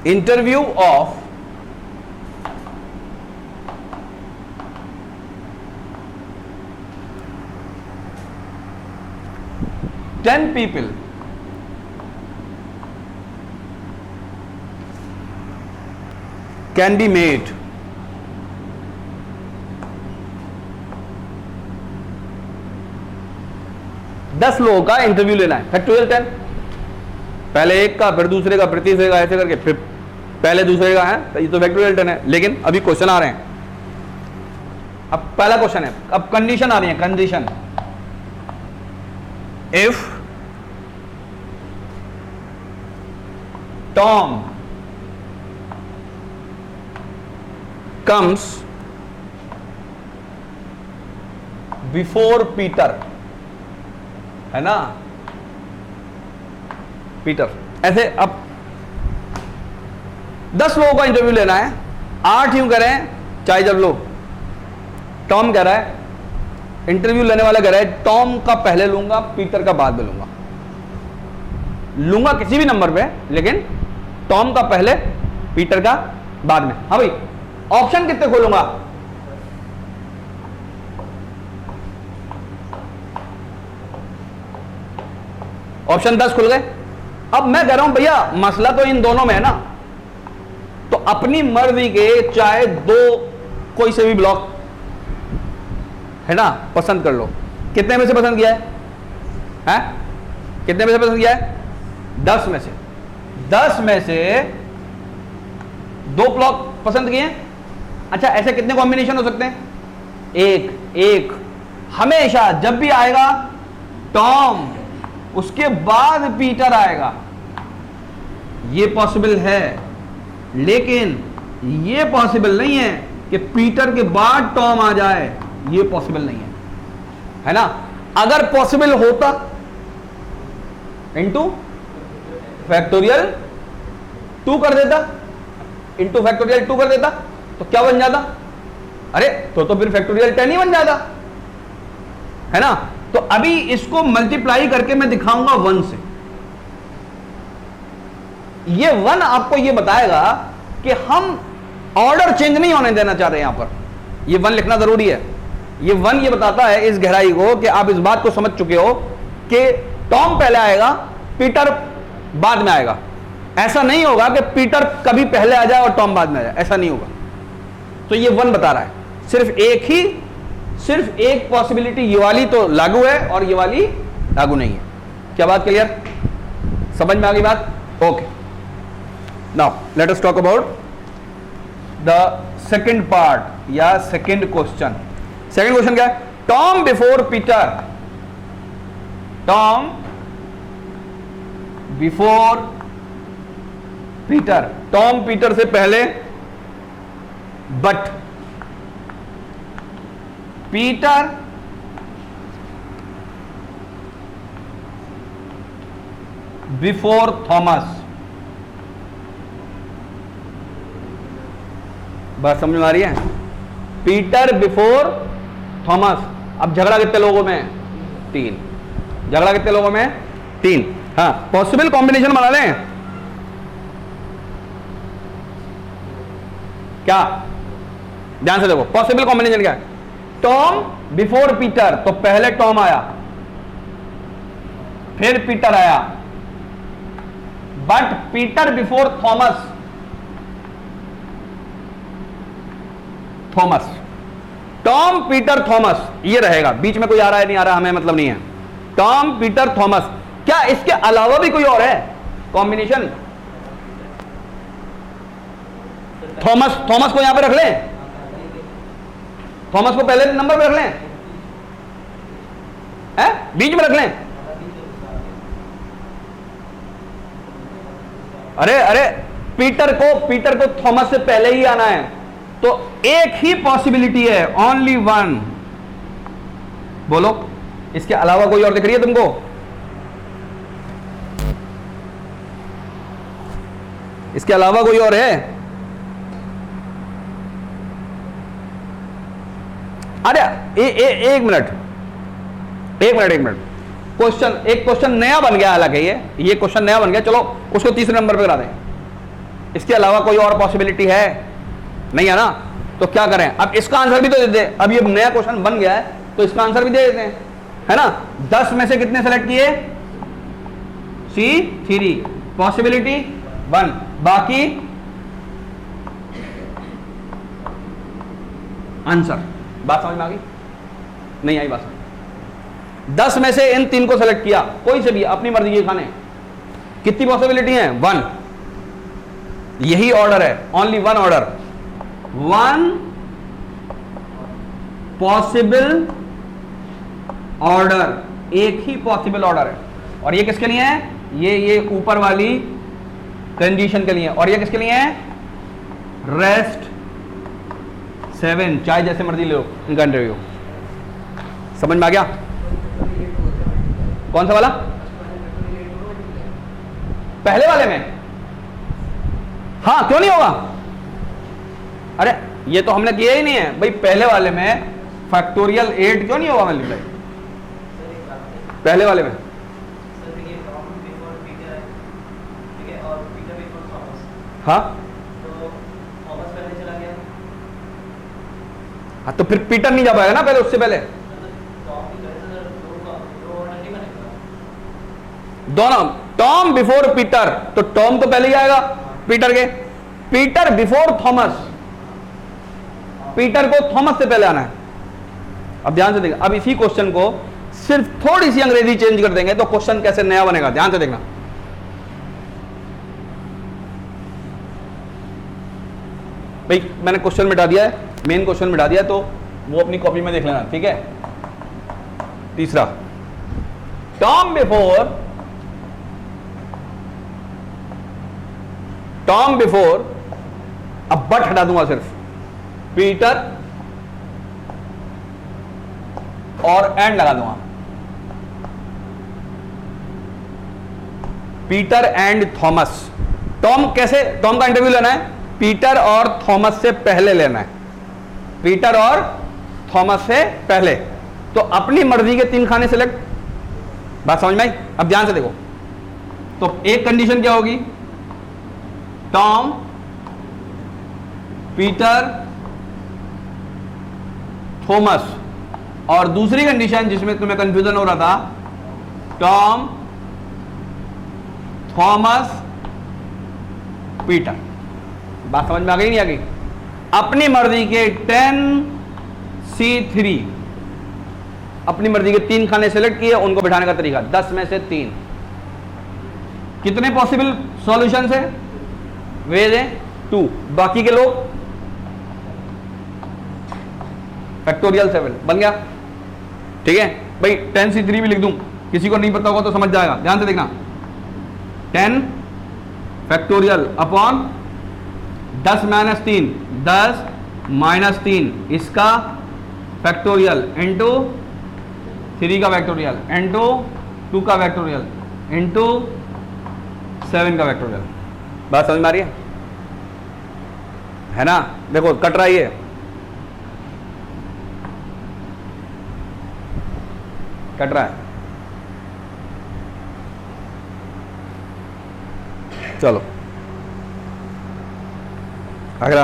Interview of 10 people can be made दस लोगों का इंटरव्यू लेना है, फैक्टोरियल 10, पहले एक का, फिर दूसरे का, फिर तीसरे का, ऐसे करके फिर पहले दूसरे का है, तो ये तो फैक्टोरियल 10 है। लेकिन अभी क्वेश्चन आ रहे हैं, अब पहला क्वेश्चन है, अब कंडीशन आ रही है, condition if Tom comes before Peter, है ना, पीटर ऐसे। अब 10 लोगों का इंटरव्यू लेना है, 8 यूं करें चाहे जब लो। टॉम कह रहा है, इंटरव्यू लेने वाला कह रहा है टॉम का पहले लूंगा, पीटर का बाद में लूंगा। लूंगा किसी भी नंबर पे, लेकिन टॉम का पहले, पीटर का बाद में। हाँ भाई, ऑप्शन कितने खोलूंगा? ऑप्शन 10 खुल गए। अब मैं कह रहा हूं भैया मसला तो इन दोनों में है ना, तो अपनी मर्जी के चाहे दो कोई से भी ब्लॉक है ना पसंद कर लो। कितने में से पसंद किया है? कितने में से पसंद किया है? 10 में से। 10 में से 2 ब्लॉक पसंद किए। अच्छा, ऐसे कितने कॉम्बिनेशन हो सकते हैं? एक हमेशा जब भी आएगा टॉम, उसके बाद पीटर आएगा, ये पॉसिबल है। लेकिन ये पॉसिबल नहीं है कि पीटर के बाद टॉम आ जाए, ये पॉसिबल नहीं है ना। अगर पॉसिबल होता इंटू फैक्टोरियल 2 कर देता, इंटू फैक्टोरियल 2 कर देता, तो क्या बन जाता? अरे तो फिर फैक्टोरियल 10 ही बन जाता, है ना। तो अभी इसको मल्टीप्लाई करके मैं दिखाऊंगा 1 से। ये 1 आपको ये बताएगा कि हम ऑर्डर चेंज नहीं होने देना चाह रहे हैं। यहां पर ये 1 लिखना जरूरी है। ये 1 ये बताता है इस गहराई को कि आप इस बात को समझ चुके हो कि टॉम पहले आएगा, पीटर बाद में आएगा। ऐसा नहीं होगा कि पीटर कभी पहले आ जाए और टॉम बाद में आ जाए, ऐसा नहीं होगा। तो ये 1 बता रहा है। सिर्फ एक पॉसिबिलिटी ये वाली तो लागू है और ये वाली लागू नहीं है। क्या बात क्लियर? समझ में आ गई बात? Okay, now let us talk about the second part या सेकंड क्वेश्चन। सेकंड क्वेश्चन क्या है? Tom before Peter, Tom before Peter, Tom Peter से पहले, बट पीटर बिफोर थॉमस। बात समझ में आ रही है? Peter before Thomas. अब झगड़ा कितने लोगों में? 3। झगड़ा कितने लोगों में? 3। हाँ, पॉसिबल कॉम्बिनेशन बना लें क्या? ध्यान से देखो, पॉसिबल कॉम्बिनेशन क्या है? टॉम बिफोर पीटर, तो पहले टॉम आया, फिर पीटर आया, but Peter before Thomas, Thomas, Tom Peter Thomas, ये रहेगा। बीच में कोई आ रहा है नहीं आ रहा हमें मतलब नहीं है। Tom Peter Thomas. क्या इसके अलावा भी कोई और है कॉम्बिनेशन? थॉमस को यहां पे रख लें, थॉमस को पहले नंबर पे रख लें, बीच में रख लें। अरे पीटर को थॉमस से पहले ही आना है, तो एक ही पॉसिबिलिटी है, ओनली 1। बोलो, इसके अलावा कोई और दिख रही है तुमको? इसके अलावा कोई और है? अरे एक मिनट, एक क्वेश्चन नया बन गया। हालांकि ये क्वेश्चन नया बन गया, चलो उसको तीसरे नंबर पे करा दें। इसके अलावा कोई और पॉसिबिलिटी है? नहीं है ना? तो क्या करें, अब इसका आंसर भी तो दे दें। अब ये नया क्वेश्चन बन गया है तो इसका आंसर भी दे देते हैं, है ना? 10 में से कितने सेलेक्ट किए? C3, पॉसिबिलिटी 1, बाकी आंसर। बात समझ में आ गई? नहीं आई बात? 10 में से इन 3 को सेलेक्ट किया, कोई से भी अपनी मर्जी के खाने। कितनी पॉसिबिलिटी है? 1। यही ऑर्डर है, ओनली 1 ऑर्डर, 1 पॉसिबल ऑर्डर, एक ही पॉसिबल ऑर्डर है। और ये किसके लिए है? ये ऊपर वाली कंडीशन के लिए। और ये किसके लिए है? रेस्ट 7, चाहे जैसे मर्जी ले लो इनका इंटरव्यू। समझ में आ गया? कौन सा वाला? पहले वाले में? हाँ, क्यों नहीं होगा? अरे ये तो हमने किया ही नहीं है भाई। पहले वाले में फैक्टोरियल 8 क्यों नहीं होगा मल्टीप्लाई? पहले वाले में हाँ हाँ, तो फिर पीटर नहीं जा पाएगा ना पहले, उससे पहले दोनों। टॉम बिफोर पीटर, तो टॉम तो पहले ही आएगा पीटर के। पीटर बिफोर थॉमस, पीटर को थॉमस से पहले आना है। अब ध्यान से देखना, अब इसी क्वेश्चन को सिर्फ थोड़ी सी अंग्रेजी चेंज कर देंगे तो क्वेश्चन कैसे नया बनेगा, ध्यान से देखना। भाई मैंने क्वेश्चन मिटा दिया है, मेन क्वेश्चन मिटा दिया है, तो वो अपनी कॉपी में देख लेना, ठीक है? तीसरा, टॉम बिफोर, अब बट हटा दूंगा सिर्फ, पीटर और एंड लगा दूंगा, पीटर एंड थॉमस। टॉम कैसे, टॉम का इंटरव्यू लेना है पीटर और थॉमस से पहले लेना है, पीटर और थॉमस से पहले। तो अपनी मर्जी के 3 खाने सेलेक्ट। बात समझ में आई? अब ध्यान से देखो, तो एक कंडीशन क्या होगी? Tom, Peter, Thomas. और दूसरी कंडीशन जिसमें तुम्हें कंफ्यूजन हो रहा था, टॉम, थॉमस, पीटर। बात समझ में आ गई नहीं आ गई? अपनी मर्जी के 10C3, अपनी मर्जी के 3 खाने सेलेक्ट किए, उनको बिठाने का तरीका 10 में से 3। कितने पॉसिबल सॉल्यूशंस है? वेज है 2, बाकी के लोग फैक्टोरियल 7 बन गया, ठीक है भाई? 10C3 भी लिख दूं, किसी को नहीं पता होगा तो समझ जाएगा। ध्यान से देखना, 10 फैक्टोरियल अपॉन 10 माइनस 3, 10 माइनस 3 इसका फैक्टोरियल इंटू 3 का फैक्टोरियल इंटू 2 का फैक्टोरियल इंटू 7 का फैक्टोरियल। बात समझ में आ रही है ना? देखो कट रहा है, कट रहा है। चलो अगला।